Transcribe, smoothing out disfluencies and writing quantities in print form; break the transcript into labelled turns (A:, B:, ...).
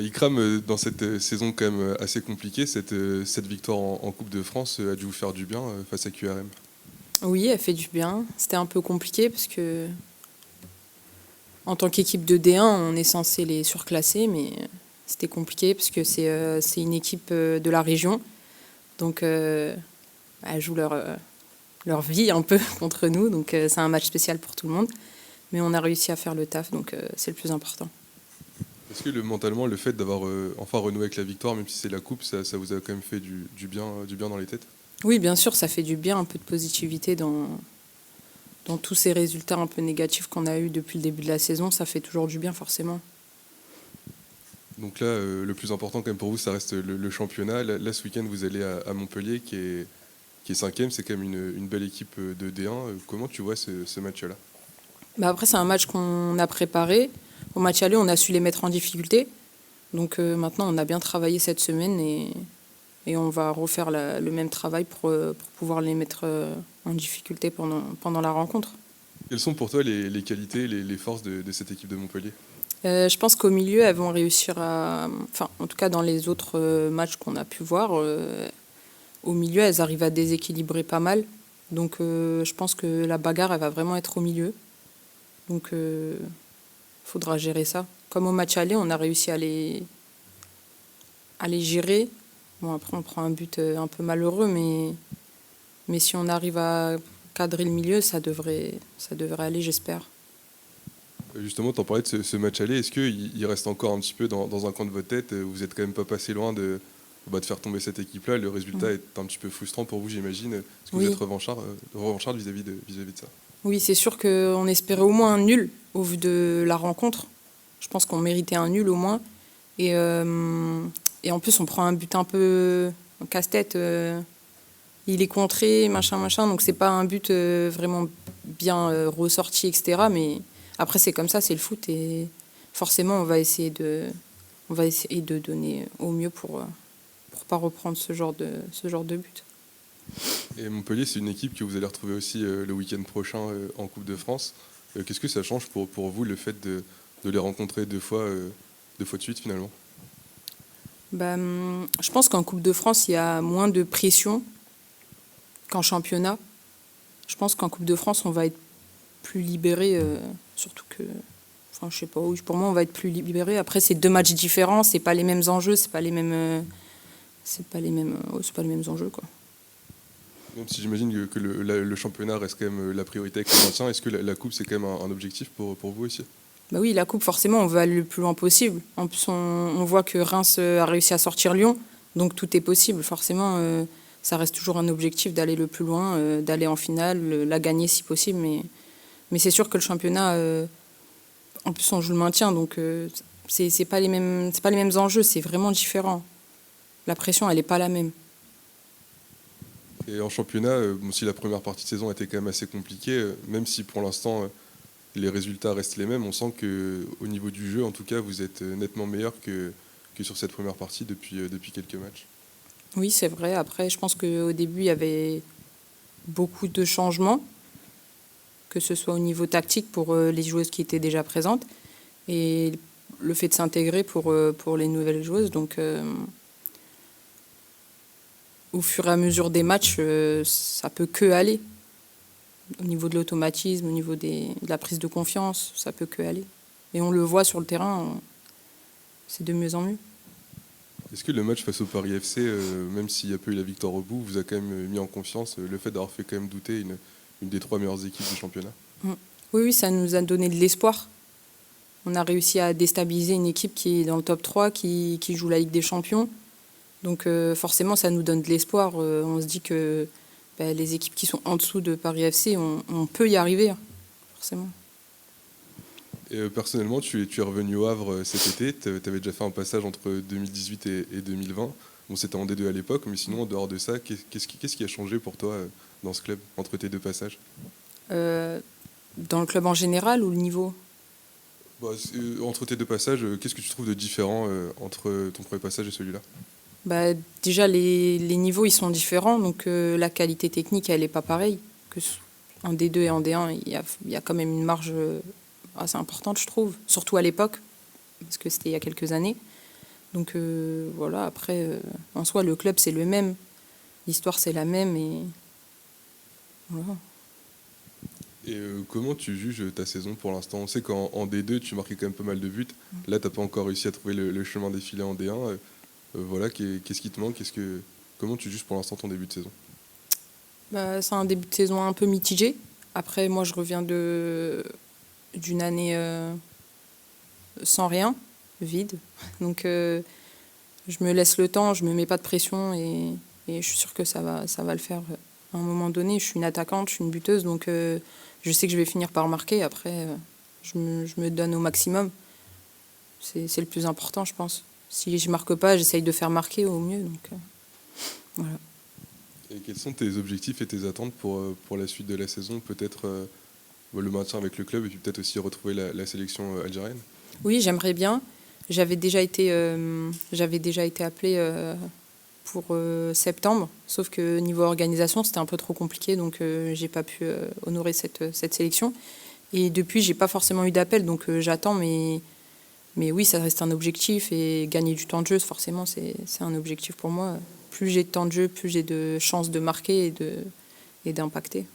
A: Ikram, dans cette saison quand même assez compliquée, cette victoire en Coupe de France a dû vous faire du bien face à QRM.
B: Oui, elle fait du bien. C'était un peu compliqué parce que en tant qu'équipe de D1, on est censé les surclasser, mais c'était compliqué parce que c'est une équipe de la région. Donc elles jouent leur vie un peu contre nous. Donc c'est un match spécial pour tout le monde. Mais on a réussi à faire le taf, donc c'est le plus important.
A: Est-ce que mentalement, le fait d'avoir enfin renoué avec la victoire, même si c'est la coupe, ça vous a quand même fait du bien dans les têtes?
B: Oui, bien sûr, ça fait du bien, un peu de positivité dans tous ces résultats un peu négatifs qu'on a eus depuis le début de la saison. Ça fait toujours du bien, forcément.
A: Donc là, le plus important quand même pour vous, ça reste le championnat. Là, ce week-end, vous allez à Montpellier, qui est cinquième. C'est quand même une belle équipe de D1. Comment tu vois ce match-là?
B: Bah après, c'est un match qu'on a préparé. Au match aller, on a su les mettre en difficulté. Donc maintenant, on a bien travaillé cette semaine et on va refaire le même travail pour pouvoir les mettre en difficulté pendant la rencontre.
A: Quelles sont pour toi les qualités, les forces de cette équipe de Montpellier?
B: Je pense qu'au milieu, elles vont réussir à... Enfin, en tout cas, dans les autres matchs qu'on a pu voir, au milieu, elles arrivent à déséquilibrer pas mal. Donc je pense que la bagarre, elle va vraiment être au milieu. Donc faudra gérer ça. Comme au match aller, on a réussi à les gérer. Bon, après, on prend un but un peu malheureux, mais si on arrive à cadrer le milieu, ça devrait aller, j'espère.
A: Justement, tu en parlais de ce match aller. Est-ce qu'il reste encore un petit peu dans un coin de votre tête? Vous n'êtes quand même pas passé loin de faire tomber cette équipe-là. Le résultat est un petit peu frustrant pour vous, j'imagine. Est-ce que vous
B: Oui.
A: êtes revancharde vis-à-vis de ça?
B: Oui, c'est sûr qu'on espérait au moins un nul au vu de la rencontre. Je pense qu'on méritait un nul au moins. Et en plus, on prend un but un peu en casse-tête. Il est contré, machin, machin. Donc, c'est pas un but vraiment bien ressorti, etc. Mais après, c'est comme ça, c'est le foot. Et forcément, on va essayer de donner au mieux pour pas reprendre ce genre de but.
A: Et Montpellier, c'est une équipe que vous allez retrouver aussi le week-end prochain en Coupe de France. Qu'est-ce que ça change pour vous le fait de les rencontrer deux fois de suite finalement?
B: Je pense qu'en Coupe de France, il y a moins de pression qu'en championnat. Je pense qu'en Coupe de France, on va être plus libéré, surtout que, enfin, je sais pas, oui, pour moi, on va être plus libéré. Après, c'est deux matchs différents, c'est pas les mêmes enjeux, c'est pas les mêmes, c'est pas les mêmes enjeux, quoi.
A: Même si j'imagine que le championnat reste quand même la priorité avec le maintien, est-ce que la Coupe c'est quand même un objectif pour vous aussi?
B: Bah oui, la Coupe, forcément, on veut aller le plus loin possible. En plus, on voit que Reims a réussi à sortir Lyon, donc tout est possible. Forcément, ça reste toujours un objectif d'aller le plus loin, d'aller en finale, la gagner si possible. Mais c'est sûr que le championnat, en plus, on joue le maintien, donc c'est pas les mêmes enjeux, c'est vraiment différent. La pression, elle n'est pas la même.
A: Et en championnat, bon, si la première partie de saison était quand même assez compliquée, même si pour l'instant les résultats restent les mêmes, on sent qu'au niveau du jeu, en tout cas, vous êtes nettement meilleur que sur cette première partie depuis quelques matchs.
B: Oui, c'est vrai. Après, je pense qu'au début, il y avait beaucoup de changements, que ce soit au niveau tactique pour les joueuses qui étaient déjà présentes et le fait de s'intégrer pour les nouvelles joueuses. Donc, au fur et à mesure des matchs, ça peut que aller. Au niveau de l'automatisme, au niveau de la prise de confiance, ça peut que aller. Et on le voit sur le terrain, c'est de mieux en mieux.
A: Est-ce que le match face au Paris FC, même s'il n'y a pas eu la victoire au bout, vous a quand même mis en confiance le fait d'avoir fait quand même douter une des trois meilleures équipes du championnat?
B: Oui, oui, ça nous a donné de l'espoir. On a réussi à déstabiliser une équipe qui est dans le top 3, qui joue la Ligue des Champions. Donc forcément, ça nous donne de l'espoir. On se dit que les équipes qui sont en dessous de Paris FC, on peut y arriver, forcément.
A: Et personnellement, tu es revenu au Havre cet été. Tu avais déjà fait un passage entre 2018 et 2020. Bon, c'était en D2 à l'époque, mais sinon, en dehors de ça, qu'est-ce qui a changé pour toi dans ce club, entre tes deux passages?
B: Dans le club en général ou le niveau?
A: Bah, entre tes deux passages, qu'est-ce que tu trouves de différent entre ton premier passage et celui-là?
B: Déjà, les niveaux, ils sont différents, donc la qualité technique, elle n'est pas pareille. En D2 et en D1, il y a quand même une marge assez importante, je trouve, surtout à l'époque, parce que c'était il y a quelques années. Donc voilà, après, en soi, le club, c'est le même. L'histoire, c'est la même. Et voilà.
A: Et comment tu juges ta saison pour l'instant? On sait qu'en D2, tu marquais quand même pas mal de buts. Là, tu n'as pas encore réussi à trouver le chemin défilé en D1. Voilà, qu'est-ce qui te manque? Comment tu juges pour l'instant ton début de saison?
B: Bah, c'est un début de saison un peu mitigé. Après, moi, je reviens d'une année sans rien, vide. Donc, je me laisse le temps, je me mets pas de pression et je suis sûre que ça va le faire à un moment donné. Je suis une attaquante, je suis une buteuse, donc je sais que je vais finir par marquer. Après, je me donne au maximum. C'est le plus important, je pense. Si je marque pas, j'essaye de faire marquer au mieux. Donc, voilà.
A: Et quels sont tes objectifs et tes attentes pour la suite de la saison? Peut-être le maintien avec le club et puis peut-être aussi retrouver la sélection algérienne?
B: Oui, j'aimerais bien. J'avais déjà été appelée pour septembre, sauf que niveau organisation, c'était un peu trop compliqué, donc j'ai pas pu honorer cette sélection. Et depuis, j'ai pas forcément eu d'appel, donc j'attends, mais oui, ça reste un objectif et gagner du temps de jeu, forcément, c'est un objectif pour moi. Plus j'ai de temps de jeu, plus j'ai de chances de marquer et d'impacter.